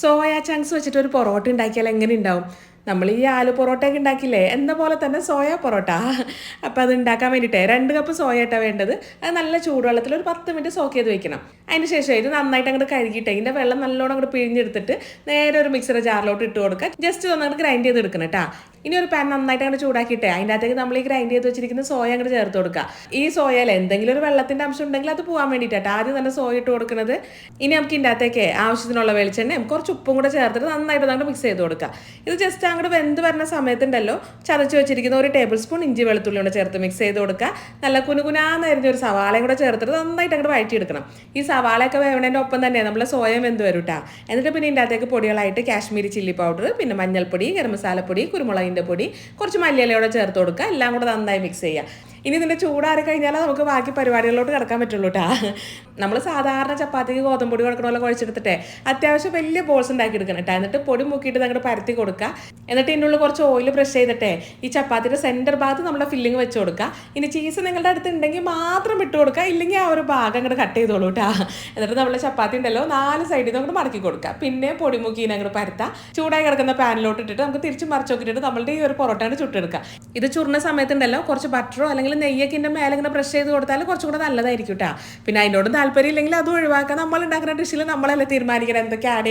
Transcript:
Soya chunks വെച്ചിട്ട് ഒരു പൊറോട്ട ഉണ്ടാക്കിയാൽ എങ്ങനെ ഉണ്ടാവും? നമ്മൾ ഈ ആലു പൊറോട്ടയൊക്കെ ഉണ്ടാക്കില്ലേ എന്ന പോലെ തന്നെ സോയ പൊറോട്ട. അപ്പം അത് ഉണ്ടാക്കാൻ വേണ്ടിയിട്ടേ 2 കപ്പ് സോയ ഇട്ടാണ് വേണ്ടത്. അത് നല്ല ചൂടുവെള്ളത്തിൽ ഒരു 10 മിനിറ്റ് സോക്ക് ചെയ്ത് വെക്കണം. അതിന് ശേഷം ഇത് നന്നായിട്ട് അങ്ങോട്ട് കഴുകിയിട്ട് ഇതിൻ്റെ വെള്ളം നല്ലോണം അങ്ങോട്ട് പിഴിഞ്ഞെടുത്തിട്ട് നേരെ ഒരു മിക്സർ ജാറിലോട്ട് ഇട്ട് കൊടുക്കുക. ജസ്റ്റ് ഒന്ന് അങ്ങോട്ട് ഗ്രൈൻഡ് ചെയ്ത് എടുക്കണം കേട്ടോ. ഇനി ഒരു പാൻ നന്നായിട്ട് അങ്ങോട്ട് ചൂടാക്കിയിട്ടേ അതിൻ്റെ അകത്തേക്ക് നമ്മൾ ഈ ഗ്രൈൻഡ് ചെയ്ത് വെച്ചിരിക്കുന്ന സോയ അങ്ങോട്ട് ചേർത്ത് കൊടുക്കുക. ഈ സോയയിൽ എന്തെങ്കിലും ഒരു വെള്ളത്തിൻ്റെ അംശം ഉണ്ടെങ്കിൽ അത് പോകാൻ വേണ്ടിയിട്ടാണ് ആദ്യം തന്നെ സോയ ഇട്ട് കൊടുക്കുന്നത്. ഇനി നമുക്ക് ഇതിൻ്റെ അകത്തേക്ക് ആവശ്യത്തിനുള്ള വെളിച്ചെണ്ണയും കുറച്ച് ഉപ്പും കൂടെ ചേർത്തിട്ട് നന്നായിട്ട് അങ്ങോട്ട് മിക്സ് ചെയ്ത് കൊടുക്കുക. ഇത് ജസ്റ്റ് അങ്ങോട്ട് വെന്ത് വരുന്ന സമയത്തുണ്ടല്ലോ ചതച്ച് വെച്ചിരിക്കുന്ന 1 ടേബിൾ സ്പൂൺ ഇഞ്ചി വെളുത്തുള്ളി കൂടെ ചേർത്ത് മിക്സ് ചെയ്ത് കൊടുക്കുക. നല്ല കുനുകുനാന്നരിഞ്ഞ ഒരു സവാളയും കൂടെ ചേർത്തിട്ട് നന്നായിട്ട് അങ്ങോട്ട് വഴറ്റിയെടുക്കണം. ഈ സവാളയൊക്കെ വേവണേൻ്റെ ഒപ്പം തന്നെ നമ്മളെ സോയ വെന്ത് വരും കേട്ടോ. എന്നിട്ട് പിന്നെ ഇതിൻ്റെ അകത്തേക്ക് പൊടികളായിട്ട് കാശ്മീരി ചില്ലി പൗഡർ, പിന്നെ മഞ്ഞൾപ്പൊടി, ഗരം മസാലപ്പൊടി, കുരുമുളകിൻ്റെ പൊടി, കുറച്ച് മല്ലിയിലയോടെ ചേർത്ത് കൊടുക്കുക. എല്ലാം കൂടെ നന്നായി മിക്സ് ചെയ്യുക. ഇനി ഇതിൻ്റെ ചൂടാറി കഴിഞ്ഞാൽ നമുക്ക് ബാക്കി പരിപാടികളിലോട്ട് കിടക്കാൻ പറ്റുള്ളൂ കേട്ടോ. നമ്മൾ സാധാരണ ചപ്പാത്തിക്ക് ഗോതമ്പൊടി കൊടുക്കണ പോലെ കുഴച്ചെടുത്തിട്ടേ അത്യാവശ്യം വലിയ ബോൾസ് ഉണ്ടാക്കി എടുക്കണം കേട്ടോ. എന്നിട്ട് പൊടി മുക്കിയിട്ട് അങ്ങോട്ട് പരത്തി കൊടുക്കുക. എന്നിട്ട് ഇതിൻ്റെ ഉള്ളിൽ കുറച്ച് ഓയിൽ ബ്രഷ് ചെയ്തിട്ടേ ഈ ചപ്പാത്തിയുടെ സെൻറ്റർ ഭാഗത്ത് നമ്മുടെ ഫില്ലിങ് വെച്ച് കൊടുക്കുക. ഇനി ചീസ് നിങ്ങളുടെ അടുത്ത് ഉണ്ടെങ്കിൽ മാത്രം ഇട്ട് കൊടുക്കുക, ഇല്ലെങ്കിൽ ആ ഒരു ഭാഗം അങ്ങോട്ട് കട്ട് ചെയ്തോളൂ കേട്ടോ. എന്നിട്ട് നമ്മളെ ചപ്പാത്തി ഉണ്ടല്ലോ 4 സൈഡിൽ നിന്ന് അങ്ങോട്ട് മടക്കി കൊടുക്കുക. പിന്നെ പൊടി മുക്കിനെ അങ്ങോട്ട് പരത്താം. ചൂടായി കിടക്കുന്ന പാനിലോട്ട് ഇട്ടിട്ട് നമുക്ക് തിരിച്ച് മറിച്ച് നോക്കിയിട്ട് നമ്മളുടെ ഈ ഒരു പൊറോട്ടയാണ് ചുട്ടെടുക്കുക. ഇത് ചുടുന്ന സമയത്തുണ്ടല്ലോ കുറച്ച് ബട്ടറോ അല്ലെങ്കിൽ നെയ്യൊക്കെ ഇതിൻ്റെ മേലെ ഇങ്ങനെ ബ്രഷ് ചെയ്ത് കൊടുത്താൽ കുറച്ചും കൂടെ നല്ലതായിരിക്കും കേട്ടോ. പിന്നെ അതിനോട് താല്പര്യം ഇല്ലെങ്കിൽ അതും ഒഴിവാക്കാം. നമ്മൾ ഉണ്ടാക്കുന്ന ഡിഷിൽ നമ്മളല്ലേ തീരുമാനിക്കണം എന്തൊക്കെ ആഡ്